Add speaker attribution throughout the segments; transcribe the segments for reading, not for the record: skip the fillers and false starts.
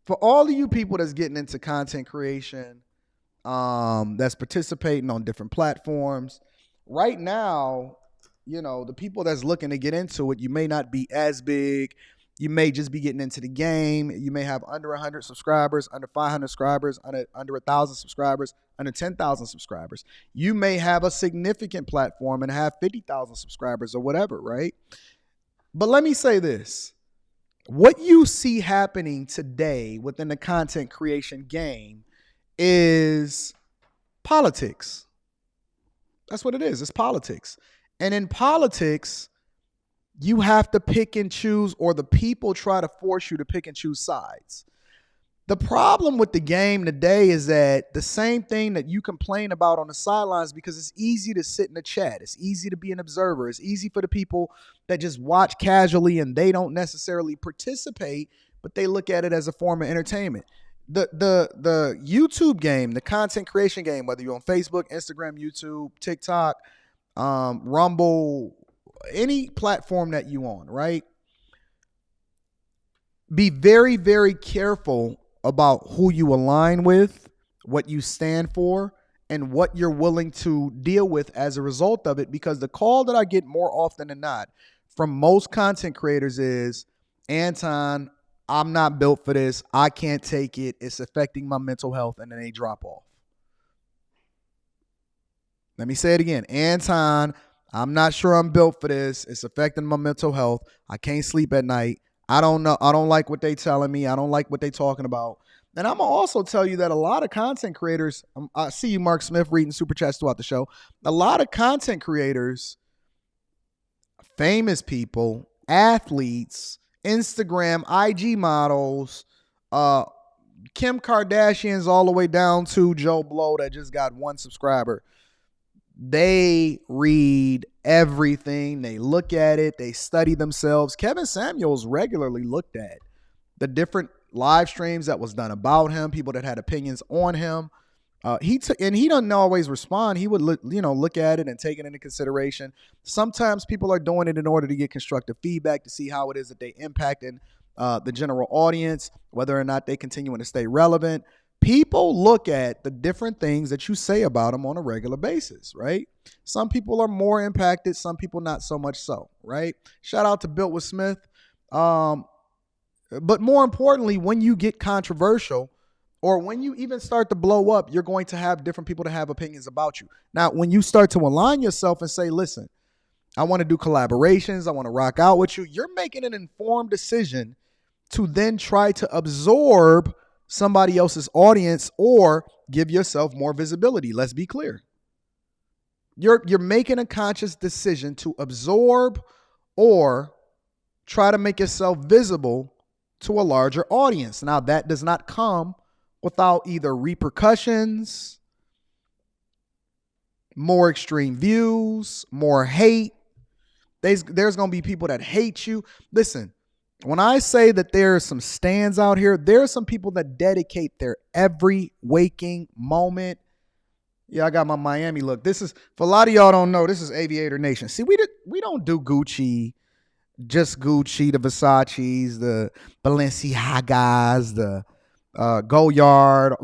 Speaker 1: For all of you people that's getting into content creation, that's participating on different platforms, right now, the people that's looking to get into it, you may not be as big. You may just be getting into the game. You may have under 100 subscribers, under 500 subscribers, under 1,000 subscribers, under 10,000 subscribers. You may have a significant platform and have 50,000 subscribers or whatever, right? But let me say this. What you see happening today within the content creation game is politics. That's what it is. It's politics. And in politics, you have to pick and choose, or the people try to force you to pick and choose sides. The problem with the game today is that the same thing that you complain about on the sidelines, because it's easy to sit in the chat. It's easy to be an observer. It's easy for the people that just watch casually and they don't necessarily participate, but they look at it as a form of entertainment. The YouTube game, the content creation game, whether you're on Facebook, Instagram, YouTube, TikTok, Rumble, any platform that you on, right? Be very, very careful about who you align with, what you stand for, and what you're willing to deal with as a result of it. Because the call that I get more often than not from most content creators is, Anton, I'm not built for this. I can't take it. It's affecting my mental health, and then they drop off. Let me say it again. Anton, I'm not sure I'm built for this. It's affecting my mental health. I can't sleep at night. I don't know. I don't like what they telling me. I don't like what they talking about. And I'm going to also tell you that a lot of content creators, I see you, Mark Smith, reading super chats throughout the show. A lot of content creators, famous people, athletes, Instagram, IG models, Kim Kardashians, all the way down to Joe Blow that just got 1 subscriber. They read everything. They look at it. They study themselves. Kevin Samuels regularly looked at the different live streams that was done about him, people that had opinions on him. He doesn't always respond. He would look at it and take it into consideration. Sometimes people are doing it in order to get constructive feedback to see how it is that they impacting the general audience, whether or not they continuing to stay relevant. People look at the different things that you say about them on a regular basis, right? Some people are more impacted, some people not so much so, right? Shout out to Built with Smith. But more importantly, when you get controversial or when you even start to blow up, you're going to have different people to have opinions about you. Now, when you start to align yourself and say, listen, I want to do collaborations, I want to rock out with you, you're making an informed decision to then try to absorb somebody else's audience or give yourself more visibility. Let's be clear. You're making a conscious decision to absorb or try to make yourself visible to a larger audience. Now, that does not come without either repercussions, more extreme views, more hate. There's going to be people that hate you. Listen, when I say that there are some stands out here, there are some people that dedicate their every waking moment. Yeah, I got my Miami look. This is, for a lot of y'all don't know, this is Aviator Nation. See, we don't do Gucci, just Gucci, the Versace's, the Balenciagas, the Glow Yard,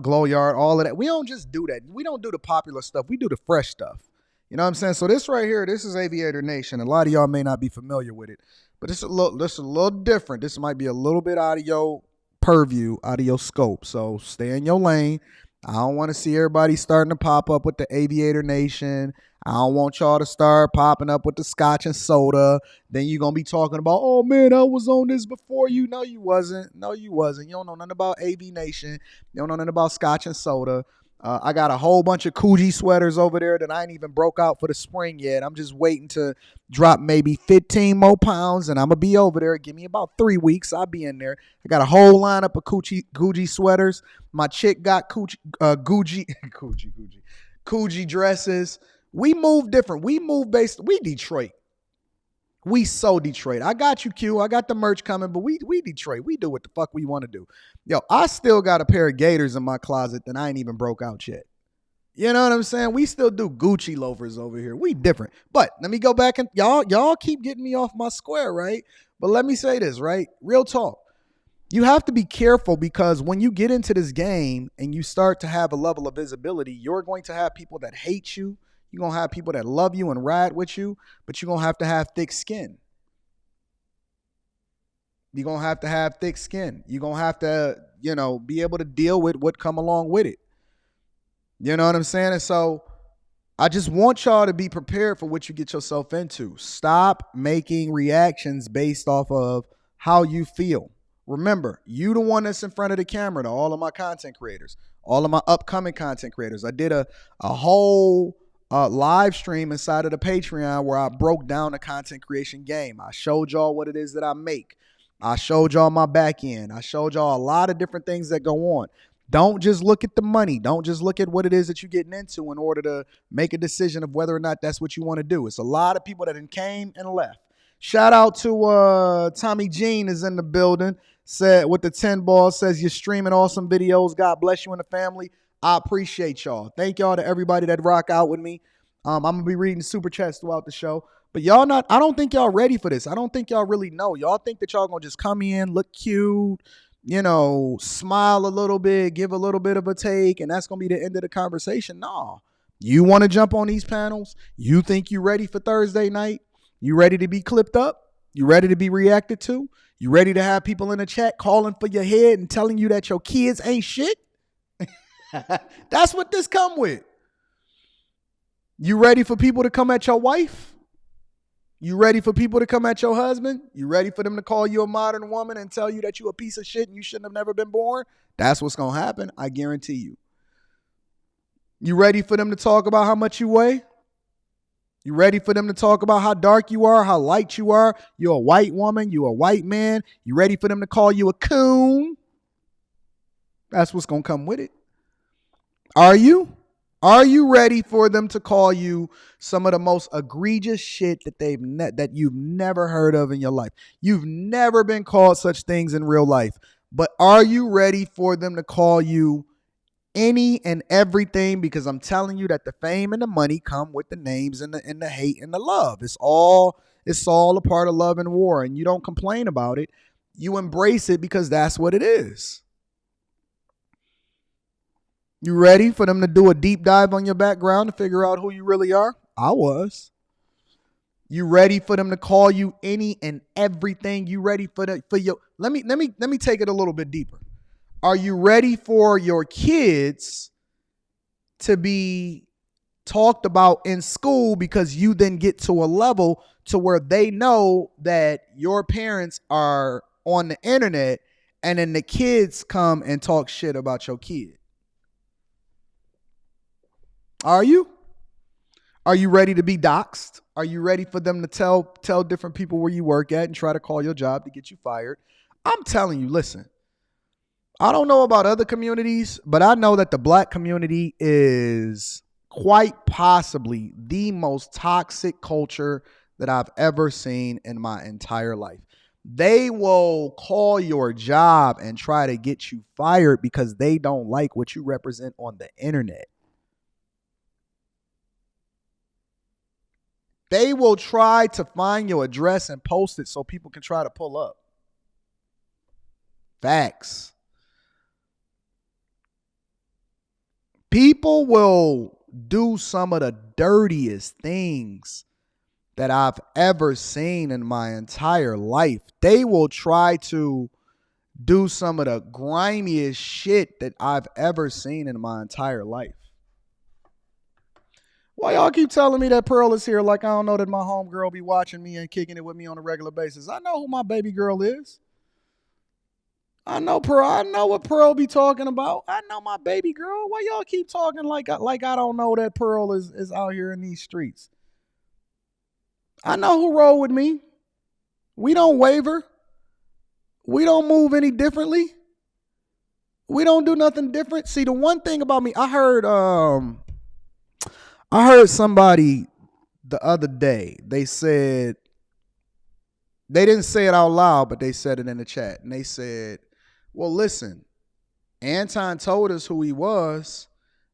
Speaker 1: all of that. We don't just do that. We don't do the popular stuff. We do the fresh stuff. You know what I'm saying? So this right here, this is Aviator Nation. A lot of y'all may not be familiar with it. But this is a little different. This might be a little bit out of your purview, out of your scope. So stay in your lane. I don't want to see everybody starting to pop up with the Aviator Nation. I don't want y'all to start popping up with the scotch and soda. Then you're going to be talking about, oh, man, I was on this before you. No, you wasn't. No, you wasn't. You don't know nothing about AV Nation. You don't know nothing about scotch and soda. I got a whole bunch of Coogee sweaters over there that I ain't even broke out for the spring yet. I'm just waiting to drop maybe 15 more pounds, and I'm going to be over there. Give me about 3 weeks. I'll be in there. I got a whole lineup of Coogee sweaters. My chick got Coogee dresses. We move different. We Detroit. We so Detroit. I got you, Q. I got the merch coming, but we Detroit. We do what the fuck we want to do. Yo, I still got a pair of Gators in my closet that I ain't even broke out yet. You know what I'm saying? We still do Gucci loafers over here. We different. But let me go back and y'all keep getting me off my square, right? But let me say this, right? Real talk. You have to be careful because when you get into this game and you start to have a level of visibility, you're going to have people that hate you. You're going to have people that love you and ride with you, but you're going to have thick skin. You're going to have thick skin. You're going to have to, be able to deal with what come along with it. You know what I'm saying? And so I just want y'all to be prepared for what you get yourself into. Stop making reactions based off of how you feel. Remember, you the one that's in front of the camera to all of my content creators, all of my upcoming content creators. I did a whole live stream inside of the Patreon where I broke down the content creation game. I showed y'all what it is that I make. I showed y'all my back end. I showed y'all a lot of different things that go on. Don't just look at the money. Don't just look at what it is that you're getting into in order to make a decision of whether or not that's what you want to do. It's a lot of people that came and left. Shout out to Tommy Jean is in the building. Said with the 10 ball, says you're streaming awesome videos. God bless you and the family. I appreciate y'all. Thank y'all to everybody that rock out with me. I'm going to be reading super chats throughout the show. But I don't think y'all ready for this. I don't think y'all really know. Y'all think that y'all going to just come in, look cute, smile a little bit, give a little bit of a take, and that's going to be the end of the conversation. Nah. You want to jump on these panels? You think you ready for Thursday night? You ready to be clipped up? You ready to be reacted to? You ready to have people in the chat calling for your head and telling you that your kids ain't shit? That's what this come with. You ready for people to come at your wife? You ready for people to come at your husband? You ready for them to call you a modern woman and tell you that you a piece of shit and you shouldn't have never been born? That's what's going to happen. I guarantee you. You ready for them to talk about how much you weigh? You ready for them to talk about how dark you are, how light you are? You're a white woman. You're a white man. You ready for them to call you a coon? That's what's going to come with it. Are you? Are you ready for them to call you some of the most egregious shit that that you've never heard of in your life? You've never been called such things in real life. But are you ready for them to call you any and everything? Because I'm telling you that the fame and the money come with the names and the hate and the love. It's all a part of love and war. And you don't complain about it. You embrace it because that's what it is. You ready for them to do a deep dive on your background to figure out who you really are? I was. You ready for them to call you any and everything? You ready for your let me take it a little bit deeper. Are you ready for your kids to be talked about in school because you then get to a level to where they know that your parents are on the internet and then the kids come and talk shit about your kid? Are you? Are you ready to be doxxed? Are you ready for them to tell different people where you work at and try to call your job to get you fired? I'm telling you, listen, I don't know about other communities, but I know that the black community is quite possibly the most toxic culture that I've ever seen in my entire life. They will call your job and try to get you fired because they don't like what you represent on the internet. They will try to find your address and post it so people can try to pull up. Facts. People will do some of the dirtiest things that I've ever seen in my entire life. They will try to do some of the grimiest shit that I've ever seen in my entire life. Why y'all keep telling me that Pearl is here like I don't know that my homegirl be watching me and kicking it with me on a regular basis? I know who my baby girl is. I know Pearl. I know what Pearl be talking about. I know my baby girl. Why y'all keep talking like I don't know that Pearl is out here in these streets? I know who roll with me. We don't waver. We don't move any differently. We don't do nothing different. See, the one thing about me, I heard somebody the other day. They said, they didn't say it out loud, but they said it in the chat. And they said, well, listen, Anton told us who he was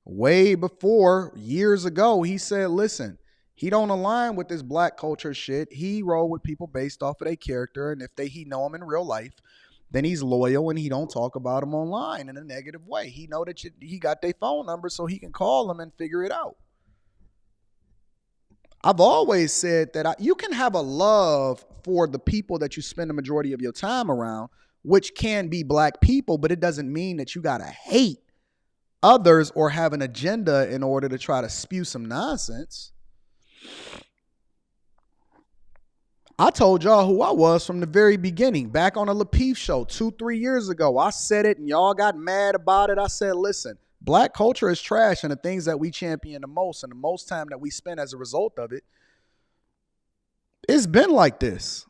Speaker 1: way before, years ago. He said, listen, he don't align with this black culture shit. He roll with people based off of their character. And if he know him in real life, then he's loyal and he don't talk about them online in a negative way. He know that he got their phone number so he can call them and figure it out. I've always said that you can have a love for the people that you spend the majority of your time around, which can be black people, but it doesn't mean that you got to hate others or have an agenda in order to try to spew some nonsense. I told y'all who I was from the very beginning. Back on the Lapeef show 2-3 years ago, I said it and y'all got mad about it. I said, listen, black culture is trash, and the things that we champion the most and the most time that we spend as a result of it, it's been like this.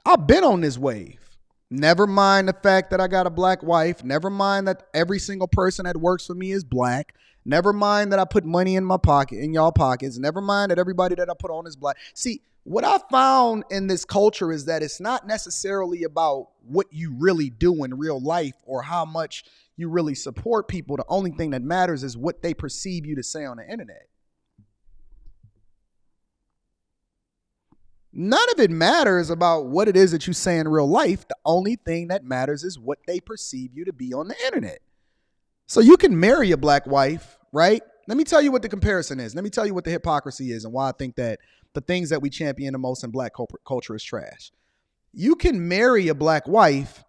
Speaker 1: I've been on this wave. Never mind the fact that I got a black wife. Never mind that every single person that works for me is black. Never mind that I put money in my pocket, in y'all pockets. Never mind that everybody that I put on is black. See, what I found in this culture is that it's not necessarily about what you really do in real life or how much you really support people. The only thing that matters is what they perceive you to say on the internet. None of it matters about what it is that you say in real life. The only thing that matters is what they perceive you to be on the internet. So you can marry a black wife, right? Let me tell you what the comparison is. Let me tell you what the hypocrisy is and why I think that the things that we champion the most in black culture is trash. You can marry a black wife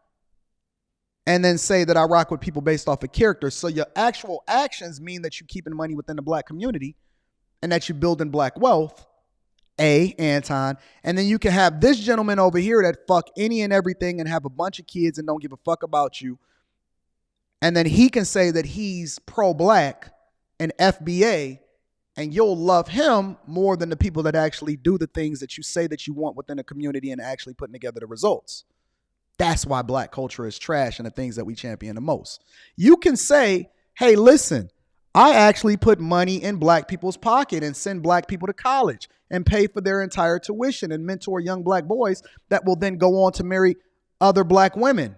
Speaker 1: and then say that I rock with people based off of character. So your actual actions mean that you're keeping money within the black community and that you're building black wealth. Anton. And then you can have this gentleman over here that fuck any and everything and have a bunch of kids and don't give a fuck about you. And then he can say that he's pro-black and FBA, and you'll love him more than the people that actually do the things that you say that you want within a community and actually putting together the results. That's why black culture is trash and the things that we champion the most. You can say, hey, listen, I actually put money in black people's pocket and send black people to college and pay for their entire tuition and mentor young black boys that will then go on to marry other black women.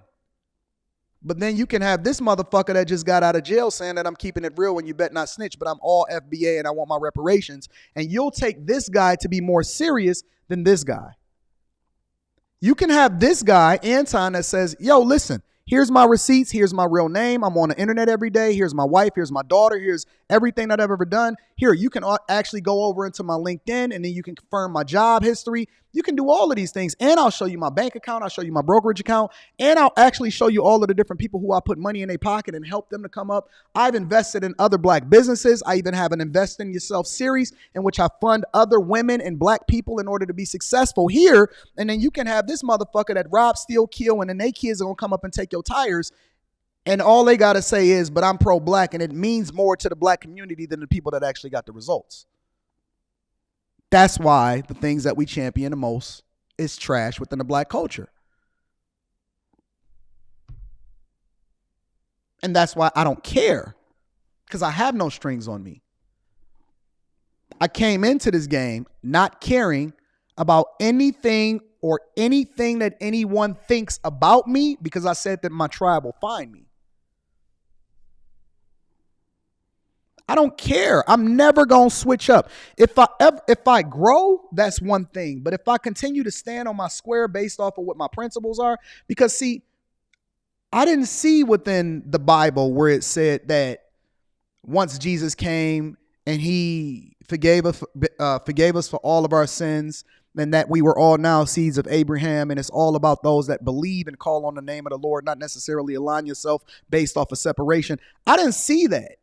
Speaker 1: But then you can have this motherfucker that just got out of jail saying that I'm keeping it real and you bet not snitch, but I'm all FBA and I want my reparations. And you'll take this guy to be more serious than this guy. You can have this guy, Anton, that says, yo, listen, here's my receipts. Here's my real name. I'm on the internet every day. Here's my wife. Here's my daughter. Here's everything that I've ever done. Here, you can actually go over into my LinkedIn and then you can confirm my job history. You can do all of these things. And I'll show you my bank account. I'll show you my brokerage account. And I'll actually show you all of the different people who I put money in their pocket and help them to come up. I've invested in other black businesses. I even have an Invest in Yourself series in which I fund other women and black people in order to be successful here. And then you can have this motherfucker that rob, steal, kill, and then they kids are going to come up and take your tires. And all they got to say is, but I'm pro-black, and it means more to the black community than the people that actually got the results. That's why the things that we champion the most is trash within the black culture. And that's why I don't care, because I have no strings on me. I came into this game not caring about anything or anything that anyone thinks about me, because I said that my tribe will find me. I don't care. I'm never going to switch up. If I grow, that's one thing. But if I continue to stand on my square based off of what my principles are, because see, I didn't see within the Bible where it said that once Jesus came and he forgave us for all of our sins, and that we were all now seeds of Abraham, and it's all about those that believe and call on the name of the Lord, not necessarily align yourself based off of separation. I didn't see that.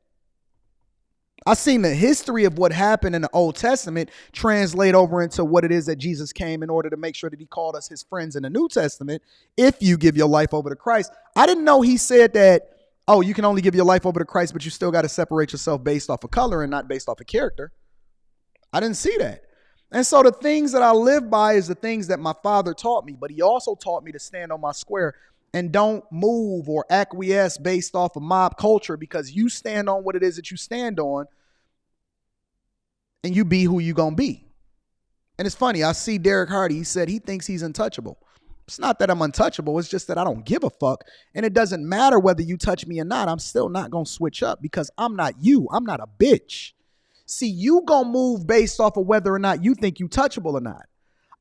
Speaker 1: I seen the history of what happened in the Old Testament translate over into what it is that Jesus came in order to make sure that he called us his friends in the New Testament. If you give your life over to Christ, I didn't know he said that, oh, you can only give your life over to Christ, but you still got to separate yourself based off of color and not based off of character. I didn't see that. And so the things that I live by is the things that my father taught me, but he also taught me to stand on my square and don't move or acquiesce based off of mob culture, because you stand on what it is that you stand on and you be who you gonna be. And it's funny, I see Derek Hardy, he said he thinks he's untouchable. It's not that I'm untouchable, it's just that I don't give a fuck. And it doesn't matter whether you touch me or not, I'm still not gonna switch up, because I'm not you, I'm not a bitch. See, you gonna move based off of whether or not you think you touchable or not.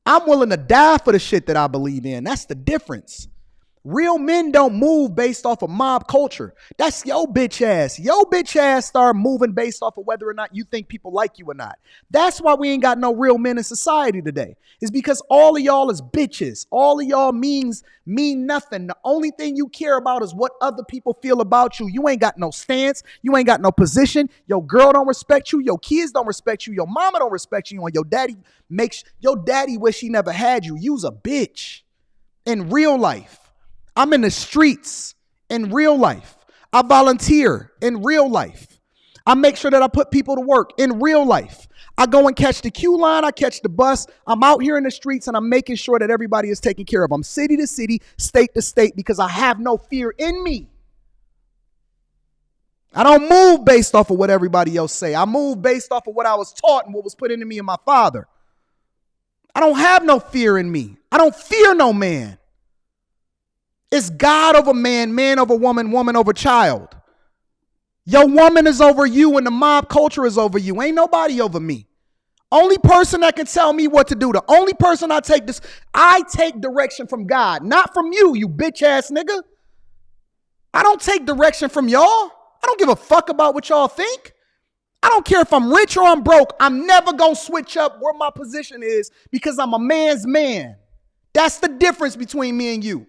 Speaker 1: I'm willing to die for the shit that I believe in. That's the difference. Real men don't move based off of mob culture. That's your bitch ass. Your bitch ass start moving based off of whether or not you think people like you or not. That's why we ain't got no real men in society today. It's because all of y'all is bitches. All of y'all mean nothing. The only thing you care about is what other people feel about you. You ain't got no stance. You ain't got no position. Your girl don't respect you. Your kids don't respect you. Your mama don't respect you. And your daddy wish he never had you. You's a bitch in real life. I'm in the streets in real life. I volunteer in real life. I make sure that I put people to work in real life. I go and catch the queue line. I catch the bus. I'm out here in the streets and I'm making sure that everybody is taken care of. I'm city to city, state to state because I have no fear in me. I don't move based off of what everybody else say. I move based off of what I was taught and what was put into me and my father. I don't have no fear in me. I don't fear no man. It's God over man, man over woman, woman over child. Your woman is over you and the mob culture is over you. Ain't nobody over me. Only person that can tell me what to do, the only person I take direction from God, not from you, you bitch ass nigga. I don't take direction from y'all. I don't give a fuck about what y'all think. I don't care if I'm rich or I'm broke. I'm never going to switch up where my position is because I'm a man's man. That's the difference between me and you.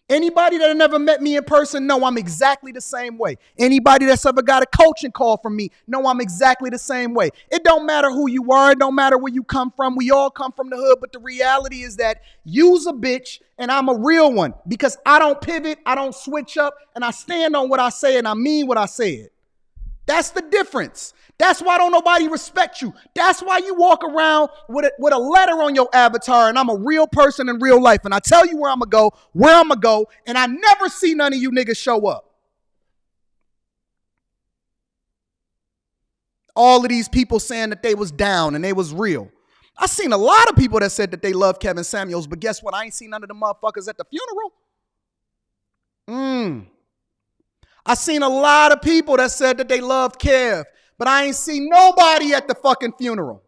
Speaker 1: Anybody that never met me in person, know I'm exactly the same way. Anybody that's ever got a coaching call from me, know I'm exactly the same way. It don't matter who you are. It don't matter where you come from. We all come from the hood. But the reality is that you's a bitch and I'm a real one because I don't pivot. I don't switch up and I stand on what I say and I mean what I said. That's the difference. That's why don't nobody respect you. That's why you walk around with a letter on your avatar and I'm a real person in real life. And I tell you where I'm going to go, and I never see none of you niggas show up. All of these people saying that they was down and they was real. I seen a lot of people that said that they love Kevin Samuels, but guess what? I ain't seen none of the motherfuckers at the funeral. I seen a lot of people that said that they loved Kev, but I ain't seen nobody at the fucking funeral.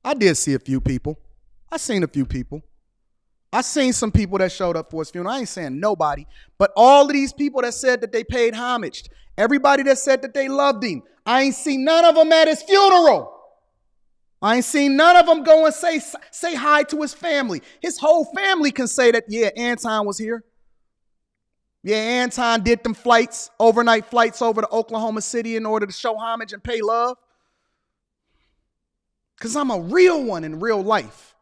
Speaker 1: I did see a few people. I seen a few people. I seen some people that showed up for his funeral. I ain't saying nobody, but all of these people that said that they paid homage, everybody that said that they loved him, I ain't seen none of them at his funeral. I ain't seen none of them go and say hi to his family. His whole family can say that, yeah, Anton was here. Yeah, Anton did them overnight flights over to Oklahoma City in order to show homage and pay love. Because I'm a real one in real life.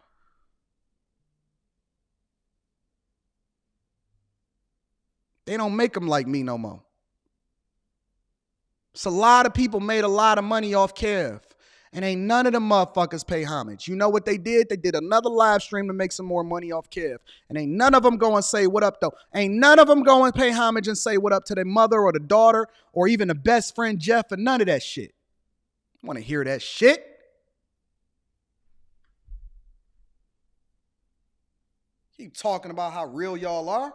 Speaker 1: They don't make them like me no more. So a lot of people made a lot of money off Kev. And ain't none of them motherfuckers pay homage. You know what they did? They did another live stream to make some more money off Kev. And ain't none of them go and say what up, though. Ain't none of them go and pay homage and say what up to their mother or the daughter or even the best friend Jeff and none of that shit. I want to hear that shit. Keep talking about how real y'all are.